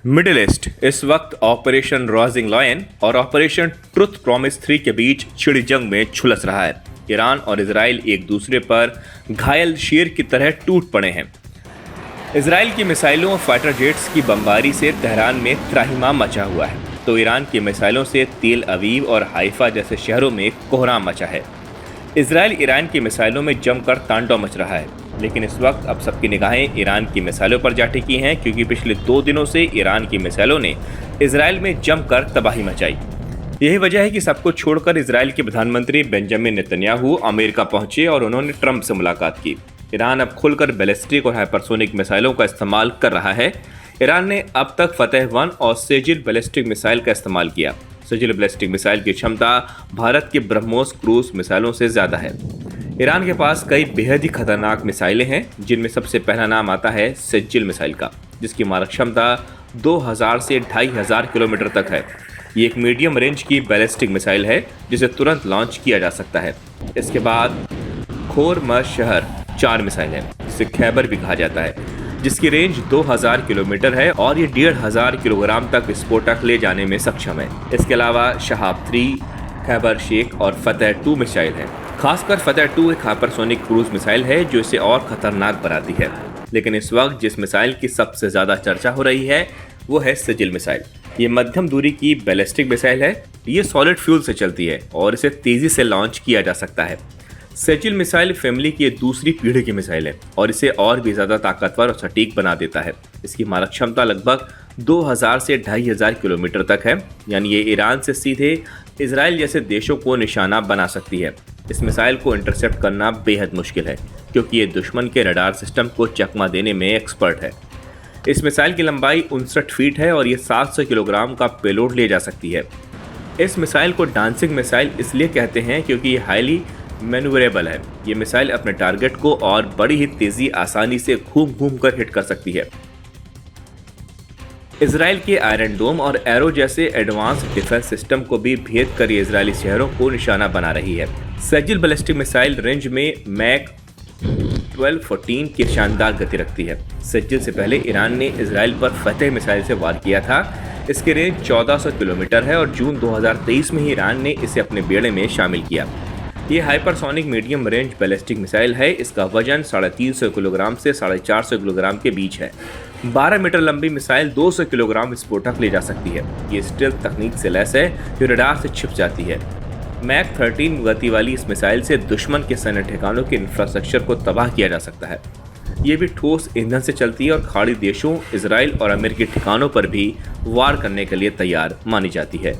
Middle east इस वक्त operation rising lion और ऑपरेशन ट्रुथ प्रॉमिस 3 के बीच छिड़ी जंग में झुलस रहा है। ईरान और इजराइल एक दूसरे पर घायल शेर की तरह टूट पड़े हैं। इजराइल की मिसाइलों और फाइटर जेट्स की बमबारी से तेहरान में त्राहिमाम मचा हुआ है, तो ईरान की मिसाइलों से तेल अवीव और हाइफा जैसे शहरों में कोहराम मचा है। इजराइल ईरान की मिसाइलों में जमकर तांडव मच रहा है, लेकिन इस वक्त अब सबकी निगाहें ईरान की मिसाइलों पर जा टिकी हैं, क्योंकि पिछले 2 दिनों से ईरान की मिसाइलों ने इजराइल में जमकर तबाही मचाई। यही वजह है कि सबको छोड़कर इजराइल के प्रधानमंत्री बेंजामिन नेतन्याहू अमेरिका पहुंचे और उन्होंने ट्रंप से मुलाकात की। ईरान अब खुलकर बैलिस्टिक और हाइपरसोनिक मिसाइलों का इस्तेमाल कर रहा है। ईरान ने अब तक फतेह-1 और सेजिल बैलिस्टिक मिसाइल का इस्तेमाल किया। सेजिल बैलिस्टिक मिसाइल की क्षमता भारत के ब्रह्मोस क्रूज मिसाइलों से ज़्यादा है। ईरान के पास कई बेहद ही खतरनाक मिसाइलें हैं, जिनमें सबसे पहला नाम आता है सेजिल मिसाइल का, जिसकी मारक क्षमता 2000 से 2500 किलोमीटर तक है। ये एक मीडियम रेंज की बैलिस्टिक मिसाइल है जिसे तुरंत लॉन्च किया जा सकता है। इसके बाद खोरमश शहर 4 मिसाइल है, जिसे खैबर भी कहा जाता है, जिसकी रेंज 2000 किलोमीटर है और ये 1500 किलोग्राम तक विस्फोटक ले जाने में सक्षम है। इसके अलावा शहाब 3, खैबर शेख और फतेह 2 मिसाइल है। खासकर फतेह 2 एक हाइपरसोनिक क्रूज मिसाइल है जो इसे और खतरनाक बनाती है। लेकिन इस वक्त जिस मिसाइल की सबसे ज़्यादा चर्चा हो रही है वो है सेजिल मिसाइल। ये मध्यम दूरी की बैलिस्टिक मिसाइल है। ये सॉलिड फ्यूल से चलती है और इसे तेज़ी से लॉन्च किया जा सकता है। सेजिल मिसाइल फैमिली की दूसरी पीढ़ी की मिसाइल है और इसे और भी ज़्यादा ताकतवर और सटीक बना देता है। इसकी मारक क्षमता लगभग 2000 से 2500 किलोमीटर तक है, यानी ये ईरान से सीधे इजराइल जैसे देशों को निशाना बना सकती है। इस मिसाइल को इंटरसेप्ट करना बेहद मुश्किल है, क्योंकि ये दुश्मन के रडार सिस्टम को चकमा देने में एक्सपर्ट है। इस मिसाइल की लंबाई 59 फीट है और ये 700 किलोग्राम का पेलोड ले जा सकती है। इस मिसाइल को डांसिंग मिसाइल इसलिए कहते हैं क्योंकि ये हाईली मैन्यूवरेबल है। ये मिसाइल अपने टारगेट को और बड़ी ही तेजी आसानी से घूम कर हिट कर सकती है। इजराइल के आयरन डोम और एरो जैसे एडवांस डिफेंस सिस्टम को भी भेद कर ये इजरायली शहरों को निशाना बना रही है। सेजिल बैलिस्टिक मिसाइल रेंज में मैक 12-14 की शानदार गति रखती है। सेजिल से पहले ईरान ने इजराइल पर फतेह मिसाइल से वार किया था। इसकी रेंज 1400 किलोमीटर है और जून 2023 में ही ईरान ने इसे अपने बेड़े में शामिल किया। ये hypersonic medium range ballistic missile है। इसका वजन 350 किलोग्राम से 450 किलोग्राम के बीच है। 12 मीटर लंबी मिसाइल 200 किलोग्राम विस्फोटक ले जा सकती है। ये स्टेल्थ तकनीक से लैस है जो रडार से छिप जाती है। मैक 13 गति वाली इस मिसाइल से दुश्मन के सैन्य ठिकानों के इंफ्रास्ट्रक्चर को तबाह किया जा सकता है। ये भी ठोस ईंधन से चलती है और खाड़ी देशों, इजराइल और अमेरिकी ठिकानों पर भी वार करने के लिए तैयार मानी जाती है।